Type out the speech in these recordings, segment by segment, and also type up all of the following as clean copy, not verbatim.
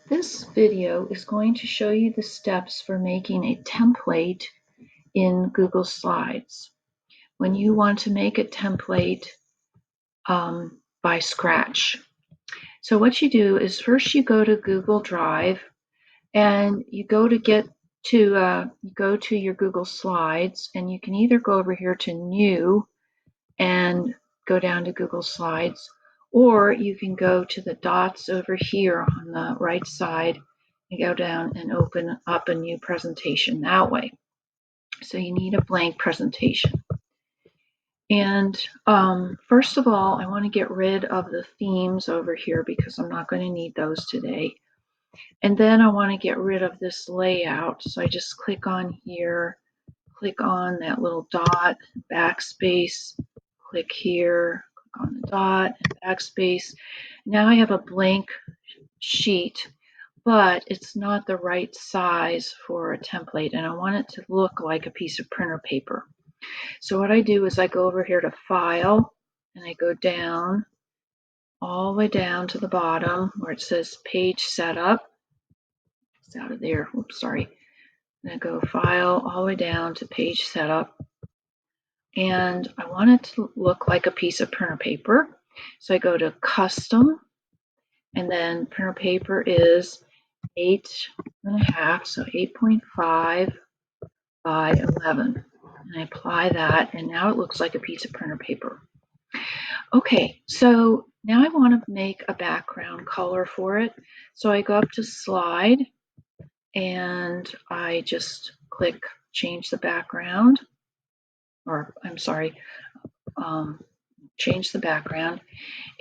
This video is going to show you the steps for making a template in Google Slides. When you want to make a template by scratch. So what you do is first you go to Google Drive and you go to your Google Slides, and you can either go over here to New and go down to Google Slides, or you can go to the dots over here on the right side and go down and open up a new presentation that way. So you need a blank presentation. And first of all, I want to get rid of the themes over here because I'm not going to need those today. And then I want to get rid of this layout. So I just click on here, click on that little dot, backspace, click here, click on the dot, and backspace. Now I have a blank sheet, but it's not the right size for a template, and I want it to look like a piece of printer paper. So what I do is I go over here to File, and I go down, all the way down to the bottom where it says Page Setup. It's out of there. Oops, sorry. And I go File, all the way down to Page Setup. And I want it to look like a piece of printer paper. So I go to Custom, and then printer paper is 8.5, so 8.5 by 11. And I apply that, and now it looks like a piece of printer paper. Okay, so now I want to make a background color for it. So I go up to Slide, and I just click Change the Background, or I'm sorry, change the background,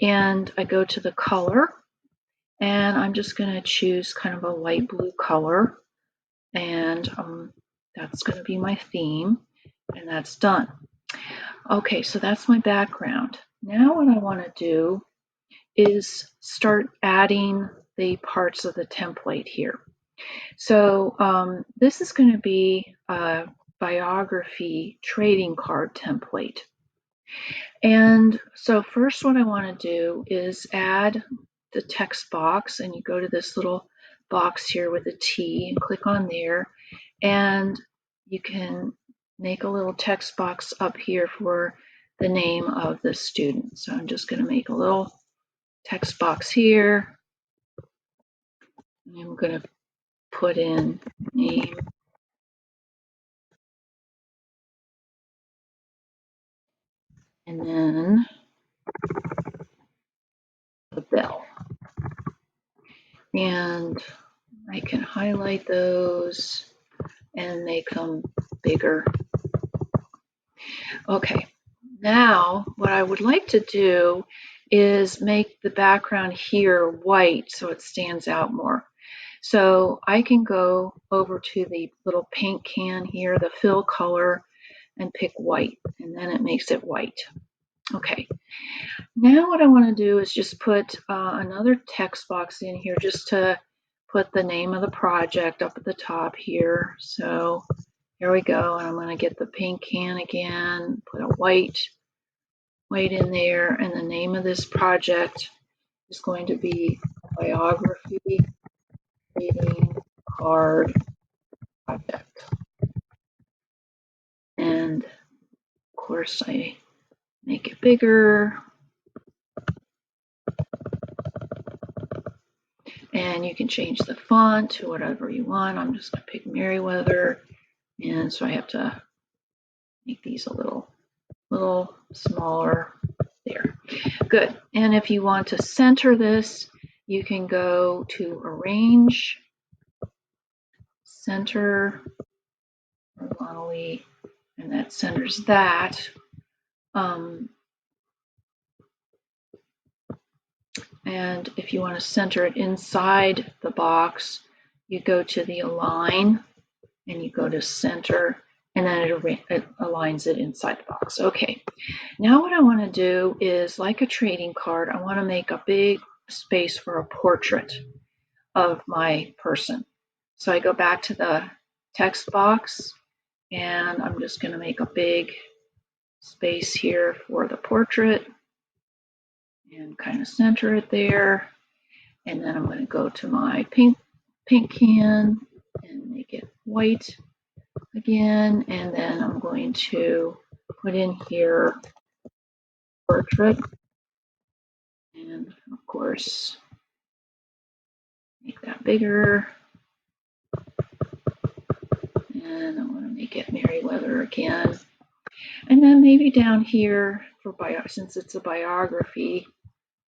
and I go to the color, and I'm just going to choose kind of a light blue color, and that's going to be my theme, and that's done. Okay, so that's my background. Now what I want to do is start adding the parts of the template here. So this is going to be a biography trading card template. And so first what I want to do is add the text box, and you go to this little box here with a T and click on there, and you can make a little text box up here for the name of the student. So I'm just going to make a little text box here, and I'm going to put in name and then the bell. And I can highlight those and make them bigger. Okay, now what I would like to do is make the background here white so it stands out more. So I can go over to the little paint can here, the fill color, and pick white, and then it makes it white. Okay, now what I want to do is just put another text box in here just to put the name of the project up at the top here. So here we go, and I'm going to get the paint can again, put a white in there, and the name of this project is going to be Biography Trading Card Project. And of course I make it bigger, and you can change the font to whatever you want. I'm just going to pick Merriweather, and so I have to make these a little smaller there. Good. And if you want to center this, you can go to Arrange, Center, horizontally, and that centers that. And if you want to center it inside the box, you go to the Align, and you go to Center, and then it aligns it inside the box. Okay, now what I want to do is, like a trading card, I want to make a big space for a portrait of my person. So I go back to the text box, and I'm just going to make a big space here for the portrait and kind of center it there. And then I'm going to go to my paint can and make it white again. And then I'm going to put in here portrait. And of course, make that bigger. And I want to make it Meriwether again. And then maybe down here, since it's a biography,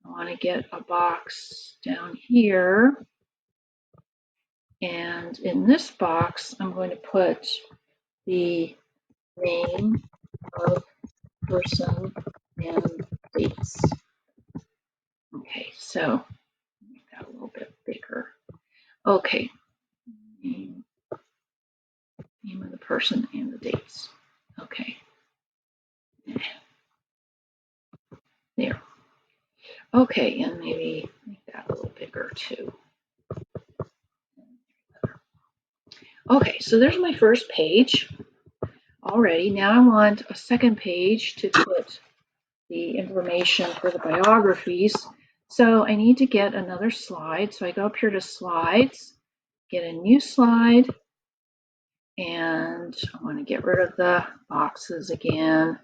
I want to get a box down here. And in this box, I'm going to put the name of person and dates. Okay, so make that a little bit bigger. Okay, name of the person and the dates. Okay, there. Okay, and maybe make that a little bigger too. Okay, so there's my first page already. Now I want a second page to put the information for the biographies. So I need to get another slide. So I go up here to slides, get a new slide, and I want to get rid of the boxes again.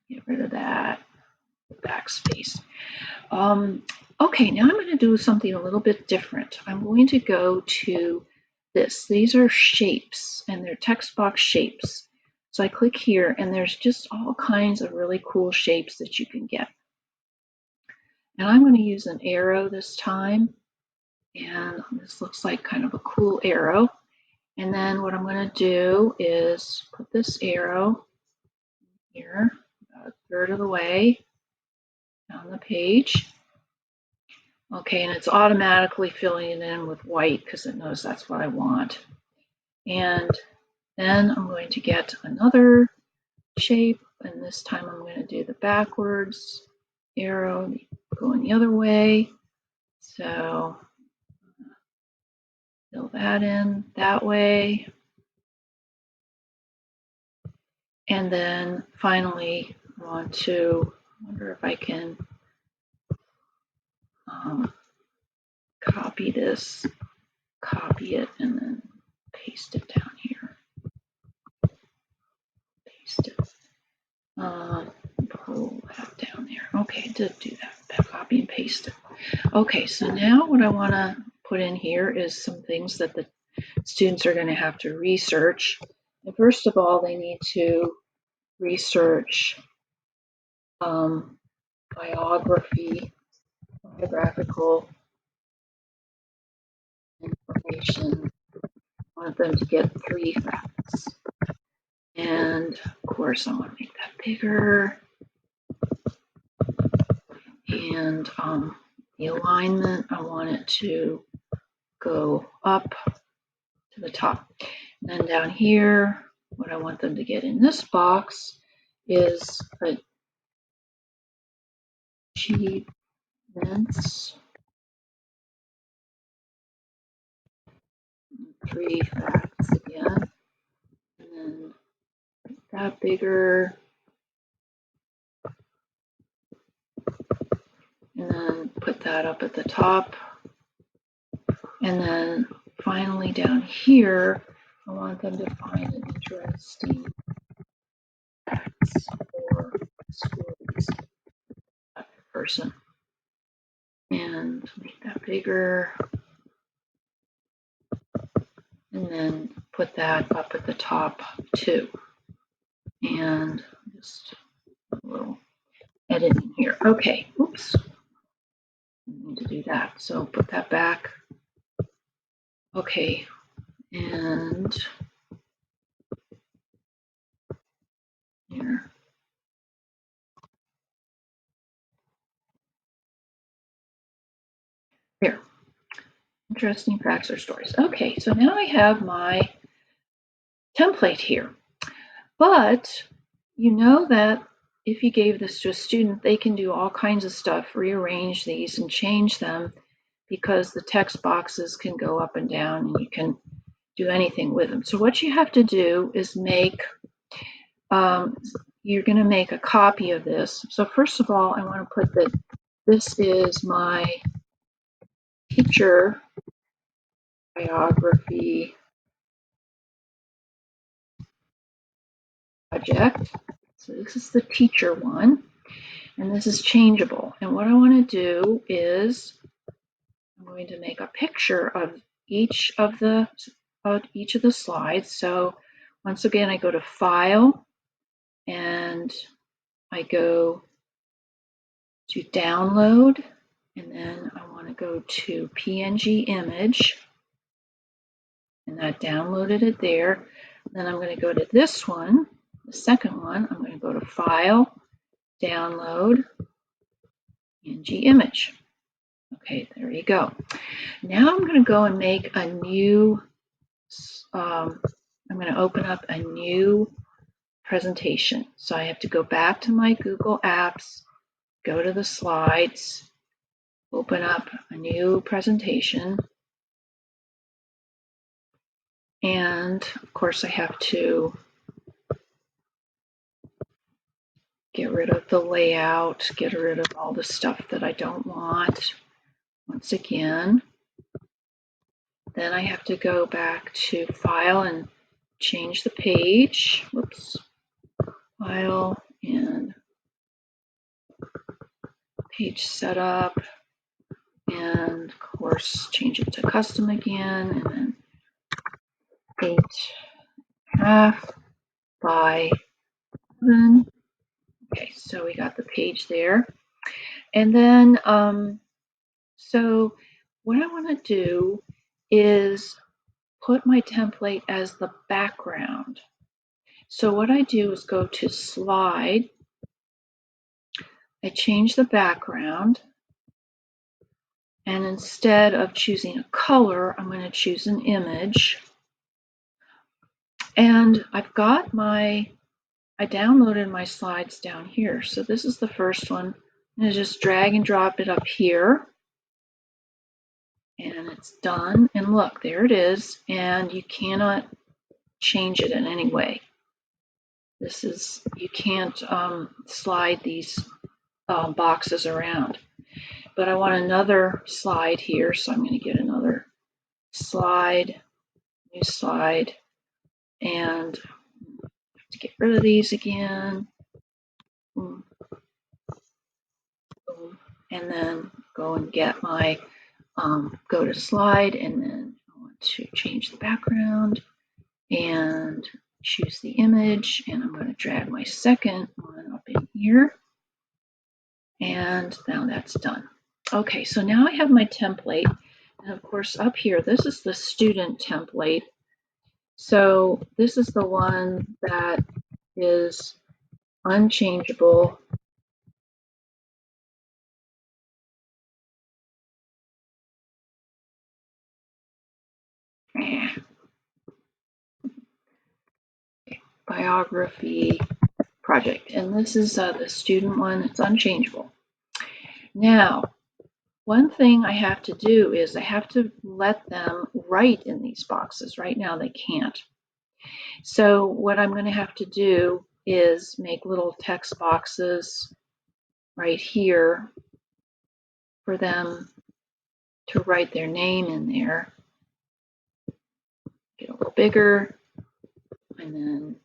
Get rid of that backspace. Okay, now I'm going to do something a little bit different. I'm going to go to this. These are shapes, and they're text box shapes. So I click here, and there's just all kinds of really cool shapes that you can get. And I'm going to use an arrow this time. And this looks like kind of a cool arrow. And then what I'm going to do is put this arrow here, about a third of the way down the page. Okay, and it's automatically filling it in with white because it knows that's what I want. And then I'm going to get another shape, and this time I'm going to do the backwards arrow going the other way. So fill that in that way. And then finally, I wonder if I can copy this, copy it, and then paste it down here. Paste it. Pull that down there. Okay, did do that. Copy and paste it. Okay, so now what I want to put in here is some things that the students are going to have to research. And first of all, they need to research biographical information. I want them to get 3 facts. And of course, I want to make that bigger. And the alignment, I want it to go up to the top. And then down here, what I want them to get in this box is achievements, 3 facts again, and then make that bigger, and then put that up at the top. And then finally down here, I want them to find an interesting facts or stories about the person. And make that bigger. And then put that up at the top too. And just a little editing here. Okay, oops. I need to do that. So put that back. Okay, and here. Here. Interesting facts or stories. Okay, so now I have my template here. But you know that if you gave this to a student, they can do all kinds of stuff, rearrange these and change them, because the text boxes can go up and down and you can do anything with them. So what you have to do is you're going to make a copy of this. So first of all, I want to put the this is my teacher biography project. So this is the teacher one, and this is changeable. And what I want to do is I'm going to make a picture of each of the slides. So once again, I go to File and I go to Download, and then I want to go to PNG Image, and that downloaded it there. Then I'm going to go to this one, the second one. I'm going to go to File, Download, PNG Image. Okay, there you go. Now I'm going to go and make a new, I'm going to open up a new presentation. So I have to go back to my Google Apps, go to the slides, open up a new presentation. And of course I have to get rid of the layout, get rid of all the stuff that I don't want. Once again, then I have to go back to File and change the page. Whoops. File and page setup, and of course change it to custom again, and then 8.5 by 7. Okay, so we got the page there. And then, so what I want to do is put my template as the background. So what I do is go to Slide, I change the background, and instead of choosing a color, I'm going to choose an image. And I downloaded my slides down here. So this is the first one. I'm going to just drag and drop it up here. And it's done. And look, there it is. And you cannot change it in any way. You can't slide these boxes around. But I want another slide here. So I'm going to get another slide, new slide, and to get rid of these again. Boom, boom, and then go and get my go to slide, and then I want to change the background and choose the image, and I'm going to drag my second one up in here, and now that's done. Okay, so now I have my template, and of course up here, this is the student template. So this is the one that is unchangeable. Biography project, and this is the student one. It's unchangeable. Now, one thing I have to do is I have to let them write in these boxes. Right now they can't. So what I'm going to have to do is make little text boxes right here for them to write their name in there. Get a little bigger, and then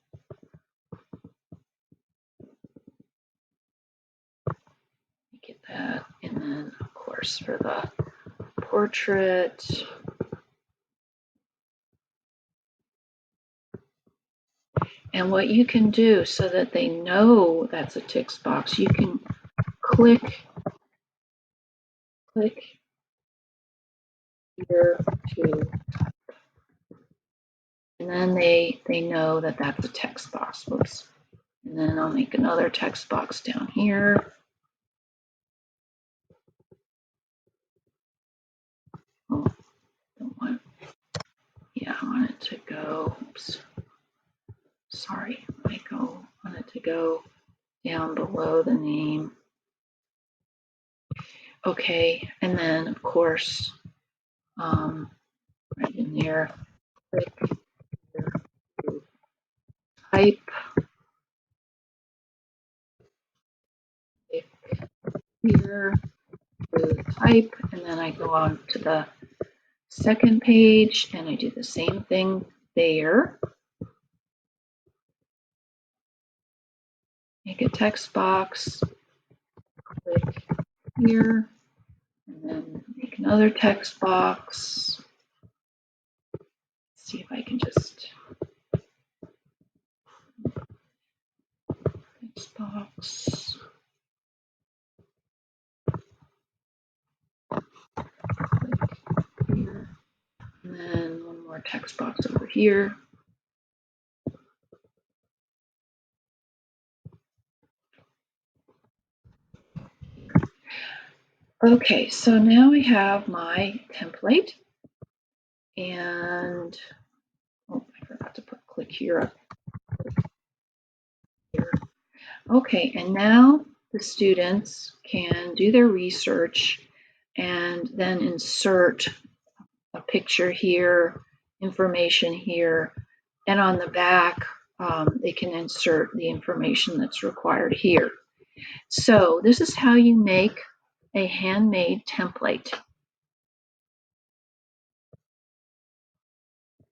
get that. And then, of course, for the portrait, and what you can do so that they know that's a text box, you can click here to, and then they know that that's a text box. Whoops. And then I'll make another text box down here. Oh, don't want, yeah, I want it to go, oops, sorry, I want it to go down below the name. Okay, and then of course, right in there, click here to type, click here, type, and then I go on to the second page and I do the same thing there. Make a text box, click here, and then make another text box. See if I can just text box. Click here, and then one more text box over here. Okay, so now I have my template, and oh, I forgot to put click here. Okay, and now the students can do their research and then insert a picture here, information here, and on the back, they can insert the information that's required here. So this is how you make a handmade template.